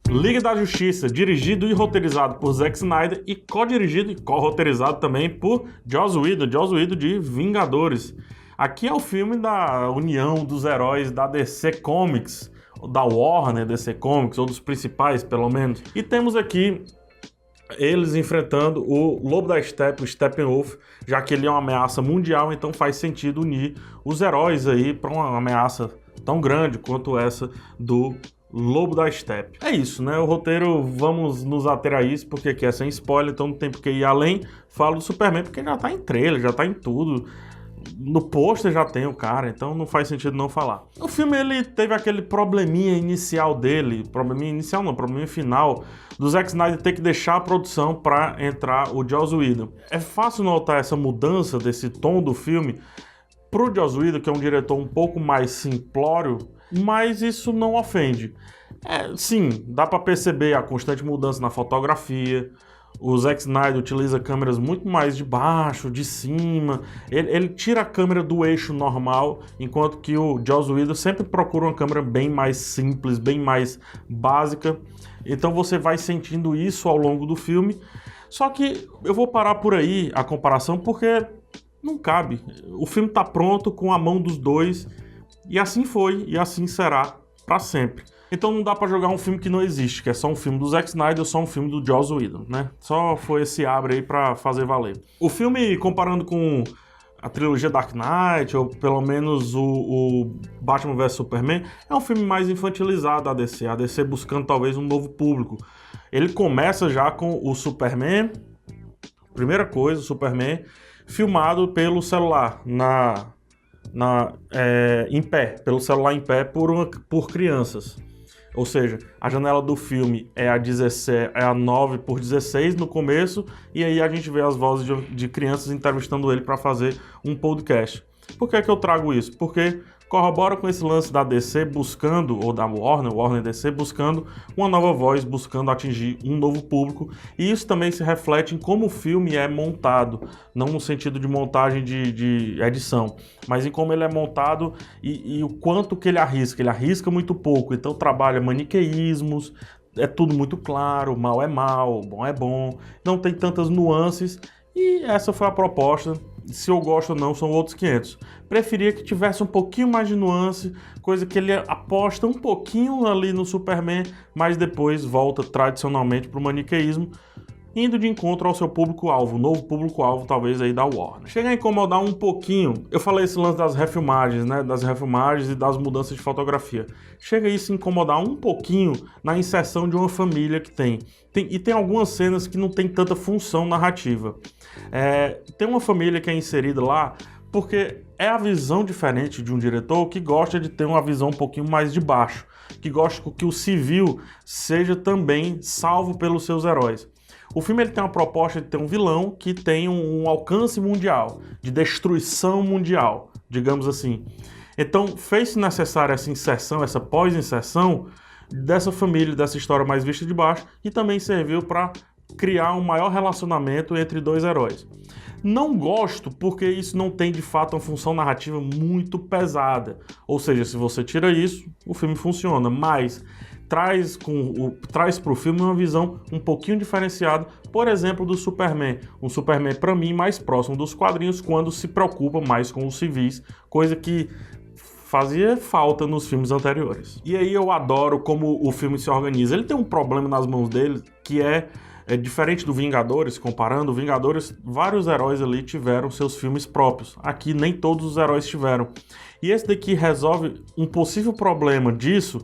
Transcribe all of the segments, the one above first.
Liga da Justiça, dirigido e roteirizado por Zack Snyder e co-dirigido e co-roteirizado também por Joss Whedon de Vingadores. Aqui é o filme da união dos heróis da DC Comics, da Warner DC Comics, ou dos principais pelo menos. E temos aqui eles enfrentando o Lobo da Steppe, o Steppenwolf, já que ele é uma ameaça mundial, então faz sentido unir os heróis aí para uma ameaça tão grande quanto essa do Lobo da Steppe. É isso, né? O roteiro, vamos nos ater a isso, porque aqui é sem spoiler, então não tem porque ir além. Falo do Superman porque já tá em trailer, já tá em tudo. No pôster já tem o cara, então não faz sentido não falar. O filme, ele teve aquele probleminha inicial dele, probleminha final, do Zack Snyder ter que deixar a produção para entrar o Joss Whedon. É fácil notar essa mudança desse tom do filme pro Joss Whedon, que é um diretor um pouco mais simplório, mas isso não ofende. Sim, dá para perceber a constante mudança na fotografia. O Zack Snyder utiliza câmeras muito mais de baixo, de cima. Ele tira a câmera do eixo normal, enquanto que o Joss Whedon sempre procura uma câmera bem mais simples, bem mais básica. Então você vai sentindo isso ao longo do filme. Só que eu vou parar por aí a comparação porque não cabe. O filme está pronto com a mão dos dois e assim foi e assim será para sempre. Então não dá pra jogar um filme que não existe, que é só um filme do Zack Snyder ou só um filme do Joss Whedon, né? Só foi esse abre aí pra fazer valer. O filme, comparando com a trilogia Dark Knight, ou pelo menos o Batman vs Superman, é um filme mais infantilizado a DC buscando talvez um novo público. Ele começa já com o Superman, primeira coisa, o Superman, filmado pelo celular, em pé, pelo celular em pé por crianças. Ou seja, a janela do filme é a 9:16 no começo, e aí a gente vê as vozes de crianças entrevistando ele para fazer um podcast. Por que é que eu trago isso? Porque corrobora com esse lance da DC buscando, ou da Warner DC buscando uma nova voz, buscando atingir um novo público, e isso também se reflete em como o filme é montado, não no sentido de montagem de edição, mas em como ele é montado e o quanto que ele arrisca muito pouco, então trabalha maniqueísmos, é tudo muito claro, mal é mal, bom é bom, não tem tantas nuances, e essa foi a proposta. Se eu gosto ou não, são outros 500. Preferia que tivesse um pouquinho mais de nuance, coisa que ele aposta um pouquinho ali no Superman, mas depois volta tradicionalmente para o maniqueísmo, indo de encontro ao seu público-alvo, novo público-alvo talvez aí da Warner. Chega a incomodar um pouquinho, eu falei esse lance das refilmagens, né, das refilmagens e das mudanças de fotografia. Chega isso a incomodar um pouquinho na inserção de uma família que tem algumas cenas que não tem tanta função narrativa. Tem uma família que é inserida lá porque é a visão diferente de um diretor que gosta de ter uma visão um pouquinho mais de baixo, que gosta que o civil seja também salvo pelos seus heróis. O filme ele tem uma proposta de ter um vilão que tem um alcance mundial, de destruição mundial, digamos assim. Então fez-se necessária essa inserção, essa pós-inserção dessa família, dessa história mais vista de baixo, e também serviu para criar um maior relacionamento entre dois heróis. Não gosto porque isso não tem de fato uma função narrativa muito pesada, ou seja, se você tira isso, o filme funciona, mas traz para o filme uma visão um pouquinho diferenciada, por exemplo, do Superman. Um Superman, para mim, mais próximo dos quadrinhos, quando se preocupa mais com os civis, coisa que fazia falta nos filmes anteriores. E aí eu adoro como o filme se organiza. Ele tem um problema nas mãos dele, que é diferente do Vingadores, comparando, Vingadores, vários heróis ali tiveram seus filmes próprios. Aqui nem todos os heróis tiveram. E esse daqui resolve um possível problema disso,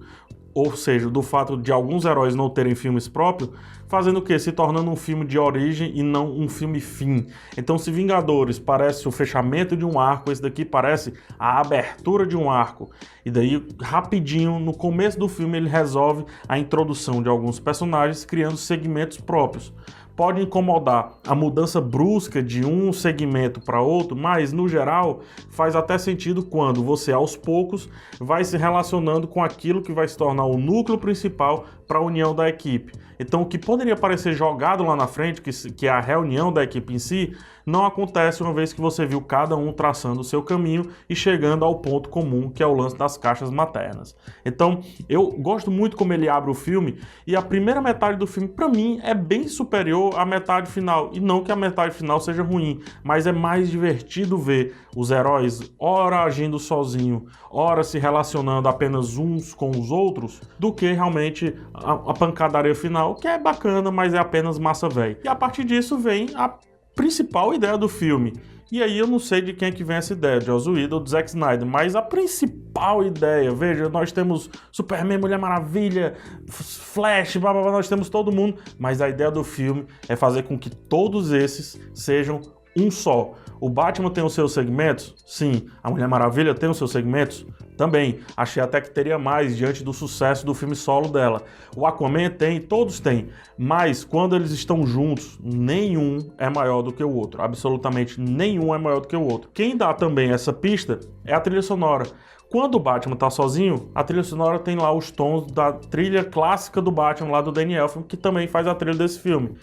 ou seja, do fato de alguns heróis não terem filmes próprios, fazendo o quê? Se tornando um filme de origem e não um filme fim. Então, se Vingadores parece o fechamento de um arco, esse daqui parece a abertura de um arco. E daí, rapidinho, no começo do filme, ele resolve a introdução de alguns personagens, criando segmentos próprios. Pode incomodar a mudança brusca de um segmento para outro, mas, no geral, faz até sentido quando você, aos poucos, vai se relacionando com aquilo que vai se tornar o núcleo principal para a união da equipe. Então, o que poderia parecer jogado lá na frente, que é a reunião da equipe em si, não acontece uma vez que você viu cada um traçando o seu caminho e chegando ao ponto comum, que é o lance das caixas maternas. Então, eu gosto muito como ele abre o filme, e a primeira metade do filme, para mim, é bem superior à metade final. E não que a metade final seja ruim, mas é mais divertido ver os heróis ora agindo sozinho, ora se relacionando apenas uns com os outros, do que realmente a pancadaria final, que é bacana, mas é apenas massa velha. E a partir disso vem a principal ideia do filme. E aí eu não sei de quem é que vem essa ideia, de Joss Whedon ou do Zack Snyder, mas a principal ideia, veja, nós temos Superman, Mulher Maravilha, Flash, blá, blá, blá, nós temos todo mundo, mas a ideia do filme é fazer com que todos esses sejam um só. O Batman tem os seus segmentos? Sim. A Mulher Maravilha tem os seus segmentos? Também. Achei até que teria mais diante do sucesso do filme solo dela. O Aquaman tem, todos têm. Mas quando eles estão juntos, nenhum é maior do que o outro. Absolutamente nenhum é maior do que o outro. Quem dá também essa pista é a trilha sonora. Quando o Batman tá sozinho, a trilha sonora tem lá os tons da trilha clássica do Batman, lá do Danny Elfman, que também faz a trilha desse filme.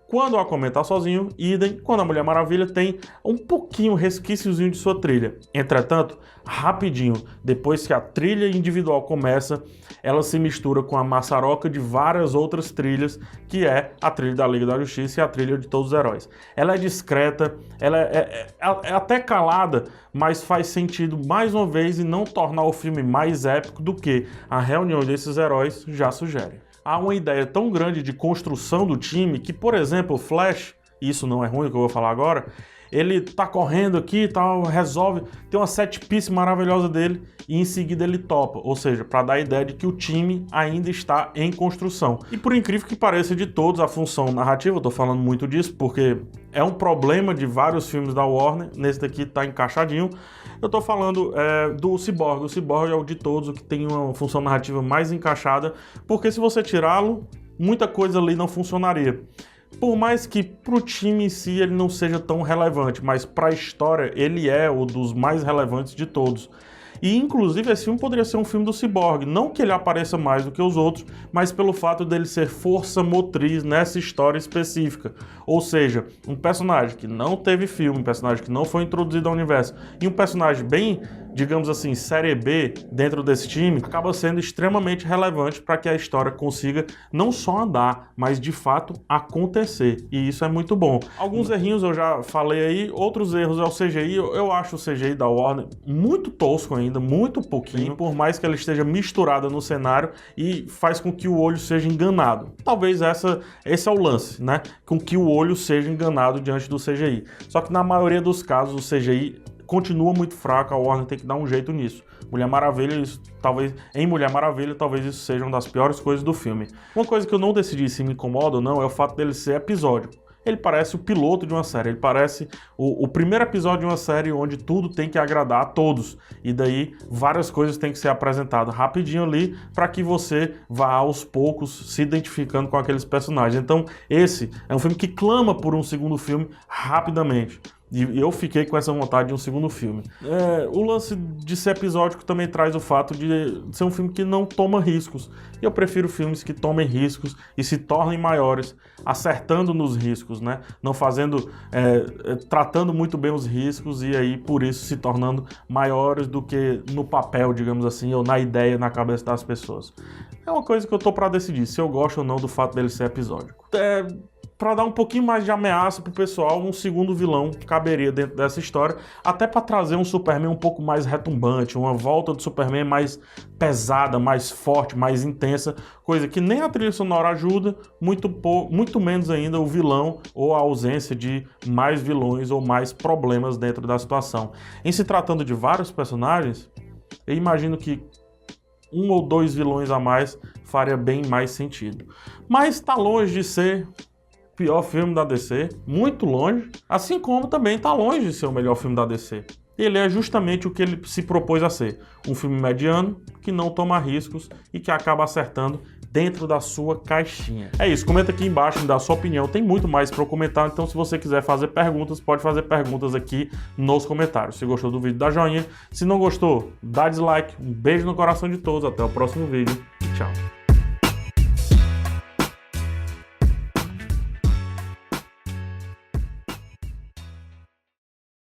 Quando o Aquaman tá sozinho, idem. Quando a Mulher Maravilha tem um pouquinho, resquíciozinho de sua trilha. Entretanto, rapidinho, depois que a trilha individual começa, ela se mistura com a maçaroca de várias outras trilhas, que é a trilha da Liga da Justiça e a trilha de todos os heróis. Ela é discreta, ela é até calada, mas faz sentido, mais uma vez, em não tornar o filme mais épico do que a reunião desses heróis já sugere. Há uma ideia tão grande de construção do time que, por exemplo, o Flash, isso não é ruim o que eu vou falar agora, ele tá correndo aqui e tal, resolve, tem uma set piece maravilhosa dele e em seguida ele topa, ou seja, para dar a ideia de que o time ainda está em construção. E por incrível que pareça de todos, a função narrativa, eu tô falando muito disso porque é um problema de vários filmes da Warner, nesse daqui tá encaixadinho. Eu tô falando do Cyborg. O Cyborg é o de todos o que tem uma função narrativa mais encaixada, porque se você tirá-lo, muita coisa ali não funcionaria. Por mais que pro time em si ele não seja tão relevante, mas pra história ele é o dos mais relevantes de todos. E inclusive esse filme poderia ser um filme do Cyborg, não que ele apareça mais do que os outros, mas pelo fato dele ser força motriz nessa história específica. Ou seja, um personagem que não teve filme, um personagem que não foi introduzido ao universo, e um personagem bem, digamos assim, série B dentro desse time, acaba sendo extremamente relevante para que a história consiga não só andar, mas de fato acontecer. E isso é muito bom. Alguns errinhos eu já falei aí, outros erros é o CGI. Eu acho o CGI da Warner muito tosco ainda, muito pouquinho, por mais que ela esteja misturada no cenário e faz com que o olho seja enganado. Talvez esse é o lance, né? Com que o olho seja enganado diante do CGI. Só que na maioria dos casos o CGI continua muito fraco, a Warner tem que dar um jeito nisso. Mulher Maravilha, em Mulher Maravilha, talvez isso seja uma das piores coisas do filme. Uma coisa que eu não decidi se me incomoda ou não é o fato dele ser episódico. Ele parece o piloto de uma série, ele parece o primeiro episódio de uma série onde tudo tem que agradar a todos. E daí várias coisas têm que ser apresentadas rapidinho ali para que você vá aos poucos se identificando com aqueles personagens. Então esse é um filme que clama por um segundo filme rapidamente. E eu fiquei com essa vontade de um segundo filme. O lance de ser episódico também traz o fato de ser um filme que não toma riscos. Eu prefiro filmes que tomem riscos e se tornem maiores, acertando nos riscos, né? Não fazendo, tratando muito bem os riscos e aí por isso se tornando maiores do que no papel, digamos assim, ou na ideia, na cabeça das pessoas. É uma coisa que eu tô para decidir, se eu gosto ou não do fato dele ser episódico. Para dar um pouquinho mais de ameaça pro pessoal, um segundo vilão caberia dentro dessa história, até para trazer um Superman um pouco mais retumbante, uma volta do Superman mais pesada, mais forte, mais intensa, coisa que nem a trilha sonora ajuda, muito menos ainda o vilão ou a ausência de mais vilões ou mais problemas dentro da situação. Em se tratando de vários personagens, eu imagino que um ou dois vilões a mais faria bem mais sentido. Mas está longe de ser pior filme da DC, muito longe, assim como também está longe de ser o melhor filme da DC. Ele é justamente o que ele se propôs a ser, um filme mediano, que não toma riscos e que acaba acertando dentro da sua caixinha. É isso, comenta aqui embaixo, me dá a sua opinião, tem muito mais para eu comentar, então se você quiser fazer perguntas, pode fazer perguntas aqui nos comentários. Se gostou do vídeo, dá joinha, se não gostou, dá dislike, um beijo no coração de todos, até o próximo vídeo, tchau.